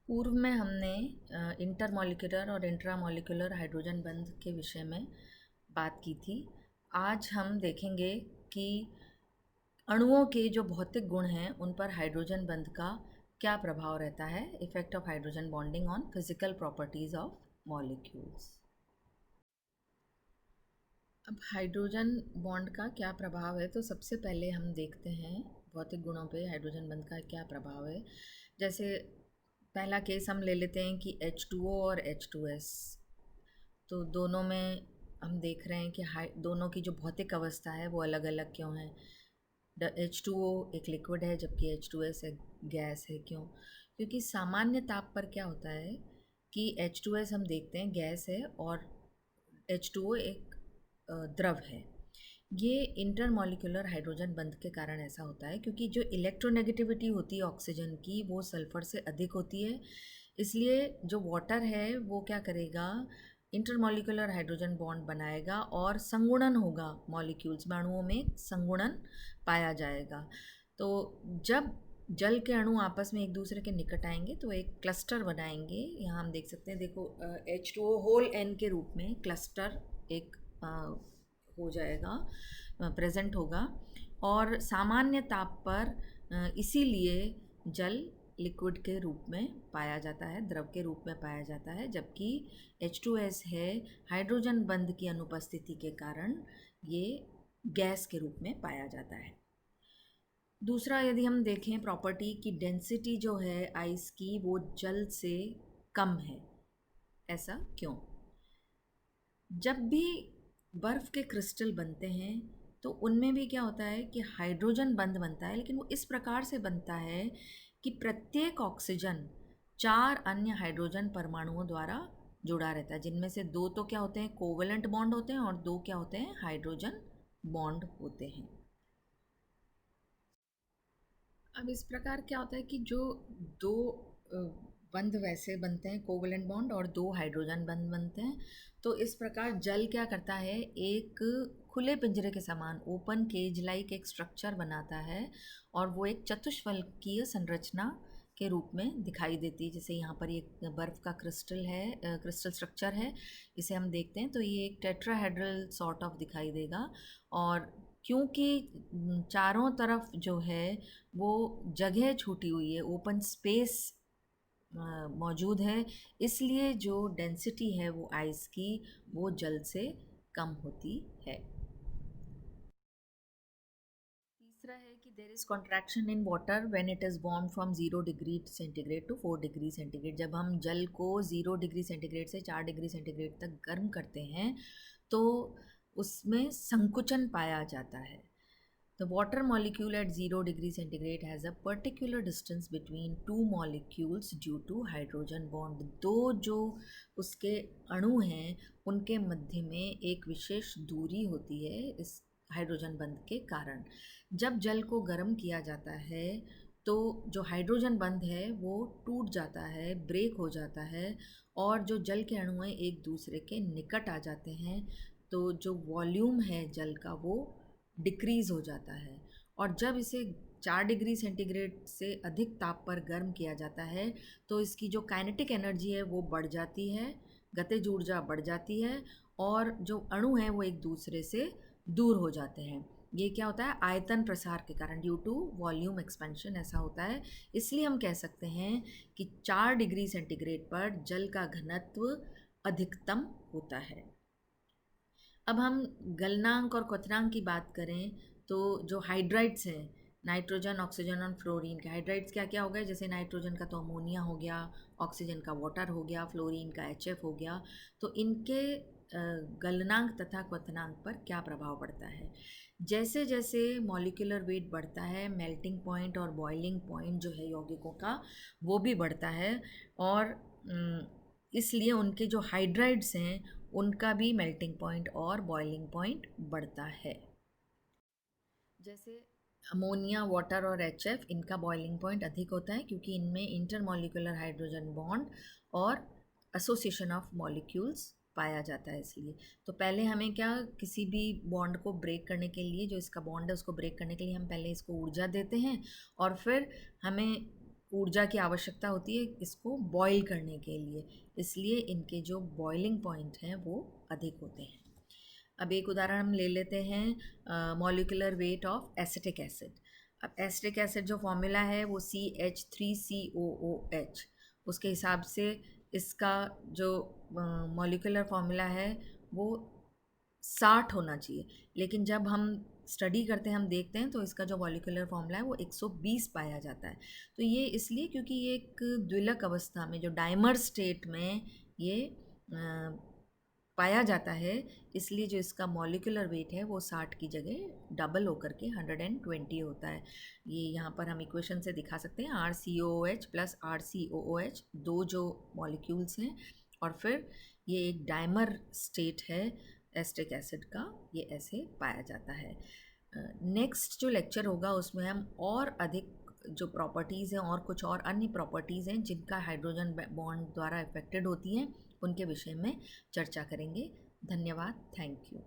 पूर्व में हमने इंटरमॉलिक्यूलर और इंट्रामॉलिक्यूलर हाइड्रोजन बंध के विषय में बात की थी। आज हम देखेंगे कि अणुओं के जो भौतिक गुण हैं उन पर हाइड्रोजन बंध का क्या प्रभाव रहता है, effect of hydrogen bonding on physical properties of molecules. अब हाइड्रोजन बॉन्ड का क्या प्रभाव है, तो सबसे पहले हम देखते हैं भौतिक गुणों पे हाइड्रोजन बंध का क्या प्रभाव है। जैसे पहला केस हम ले लेते हैं कि H2O और H2S, तो दोनों में हम देख रहे हैं कि दोनों की जो भौतिक अवस्था है वो अलग अलग क्यों है। H2O एक लिक्विड है जबकि H2S एक गैस है। क्यों? क्योंकि सामान्य ताप पर क्या होता है कि H2S हम देखते हैं गैस है और H2O एक द्रव है। ये इंटरमॉलिक्यूलर हाइड्रोजन बंध के कारण ऐसा होता है क्योंकि जो इलेक्ट्रोनेगेटिविटी होती है ऑक्सीजन की वो सल्फ़र से अधिक होती है। इसलिए जो वाटर है वो क्या करेगा, इंटरमॉलिक्यूलर हाइड्रोजन बॉन्ड बनाएगा और संगुणन होगा, मॉलिक्यूल्स में अणुओं में संगुणन पाया जाएगा। तो जब जल के अणु आपस में एक दूसरे के निकट आएंगे तो एक क्लस्टर बनाएंगे। यहाँ हम देख सकते हैं, देखो H2O होल N के रूप में क्लस्टर एक हो जाएगा, प्रेजेंट होगा। और सामान्य ताप पर इसीलिए जल लिक्विड के रूप में पाया जाता है, द्रव के रूप में पाया जाता है, जबकि H2S है हाइड्रोजन बंध की अनुपस्थिति के कारण ये गैस के रूप में पाया जाता है। दूसरा, यदि हम देखें प्रॉपर्टी की डेंसिटी जो है आइस की वो जल से कम है। ऐसा क्यों? जब भी बर्फ़ के क्रिस्टल बनते हैं तो उनमें भी क्या होता है कि हाइड्रोजन बंध बनता है, लेकिन वो इस प्रकार से बनता है कि प्रत्येक ऑक्सीजन 4 अन्य हाइड्रोजन परमाणुओं द्वारा जुड़ा रहता है, जिनमें से 2 तो क्या होते हैं, कोवेलेंट बॉन्ड होते हैं और 2 क्या होते हैं, हाइड्रोजन बॉन्ड होते हैं। अब इस प्रकार क्या होता है कि जो 2 बंध वैसे बनते हैं, कोवेलेंट बॉन्ड, और 2 हाइड्रोजन बंध बनते हैं। तो इस प्रकार जल क्या करता है, एक खुले पिंजरे के समान ओपन केज लाइक एक स्ट्रक्चर बनाता है और वो एक चतुष्फलकीय संरचना के रूप में दिखाई देती है। जैसे यहाँ पर ये बर्फ़ का क्रिस्टल है, क्रिस्टल स्ट्रक्चर है, इसे हम देखते हैं तो ये एक टेट्राहेड्रल सॉर्ट ऑफ दिखाई देगा। और क्योंकि चारों तरफ जो है वो जगह छूटी हुई है, ओपन स्पेस मौजूद है, इसलिए जो डेंसिटी है वो आइस की वो जल से कम होती है। तीसरा है कि there is contraction in water when it is warm from 0 degree centigrade to 4 degree centigrade. जब हम जल को 0 डिग्री सेंटीग्रेड से 4 डिग्री सेंटीग्रेड तक गर्म करते हैं तो उसमें संकुचन पाया जाता है। The water molecule at 0 degree centigrade has a particular distance between two molecules due to hydrogen bond। दो जो उसके अणु हैं उनके मध्य में एक विशेष दूरी होती है इस हाइड्रोजन बंध के कारण। जब जल को गर्म किया जाता है तो जो हाइड्रोजन बंध है वो टूट जाता है, ब्रेक हो जाता है और जो जल के अणु हैं एक दूसरे के निकट आ जाते हैं। तो जो वॉल्यूम है जल का वो डिक्रीज़ हो जाता है। और जब इसे 4 डिग्री सेंटीग्रेड से अधिक ताप पर गर्म किया जाता है तो इसकी जो काइनेटिक एनर्जी है वो बढ़ जाती है, गतिज ऊर्जा बढ़ जाती है और जो अणु हैं वो एक दूसरे से दूर हो जाते हैं। ये क्या होता है, आयतन प्रसार के कारण, ड्यू टू वॉल्यूम एक्सपेंशन ऐसा होता है। इसलिए हम कह सकते हैं कि 4 डिग्री सेंटीग्रेड पर जल का घनत्व अधिकतम होता है। अब हम गलनांक और क्वथनांक की बात करें तो जो हाइड्राइड्स हैं, नाइट्रोजन, ऑक्सीजन और फ्लोरीन के हाइड्राइड्स क्या क्या हो गए, जैसे नाइट्रोजन का तो अमोनिया हो गया, ऑक्सीजन का वाटर हो गया, फ्लोरीन का HF हो गया। तो इनके गलनांक तथा क्वथनांक पर क्या प्रभाव पड़ता है। जैसे जैसे मॉलिक्यूलर वेट बढ़ता है, मेल्टिंग पॉइंट और बॉइलिंग पॉइंट जो है यौगिकों का वो भी बढ़ता है और इसलिए उनके जो हाइड्राइड्स हैं उनका भी मेल्टिंग पॉइंट और बॉइलिंग पॉइंट बढ़ता है। जैसे अमोनिया, वाटर और HF, इनका बॉइलिंग पॉइंट अधिक होता है क्योंकि इनमें इंटरमॉलिक्यूलर हाइड्रोजन बॉन्ड और एसोसिएशन ऑफ मॉलिक्यूल्स पाया जाता है। इसलिए तो पहले हमें क्या, किसी भी बॉन्ड को ब्रेक करने के लिए, जो इसका बॉन्ड है उसको ब्रेक करने के लिए हम पहले इसको ऊर्जा देते हैं और फिर हमें ऊर्जा की आवश्यकता होती है इसको बॉईल करने के लिए, इसलिए इनके जो बॉइलिंग पॉइंट हैं वो अधिक होते हैं। अब एक उदाहरण हम ले लेते हैं molecular weight of acetic acid. अब एसिटिक एसिड जो फॉर्मूला है वो CH3COOH, उसके हिसाब से इसका जो मॉलिक्यूलर फार्मूला है वो 60 होना चाहिए, लेकिन जब हम स्टडी करते हैं हम देखते हैं तो इसका जो मॉलिक्यूलर फार्मूला है वो 120 पाया जाता है। तो ये इसलिए क्योंकि ये एक द्विलक अवस्था में जो डाइमर स्टेट में ये पाया जाता है, इसलिए जो इसका मॉलिक्यूलर वेट है वो 60 की जगह डबल होकर के 120 होता है। ये यहाँ पर हम इक्वेशन से दिखा सकते हैं, RCOOH प्लस RCOOH दो जो मॉलिक्यूल्स हैं, और फिर ये एक डाइमर स्टेट है एसिटिक एसिड का, ये ऐसे पाया जाता है। नेक्स्ट जो लेक्चर होगा उसमें हम और अधिक जो प्रॉपर्टीज़ हैं और कुछ और अन्य प्रॉपर्टीज़ हैं जिनका हाइड्रोजन बॉन्ड द्वारा अफेक्टेड होती हैं, उनके विषय में चर्चा करेंगे। धन्यवाद, थैंक यू।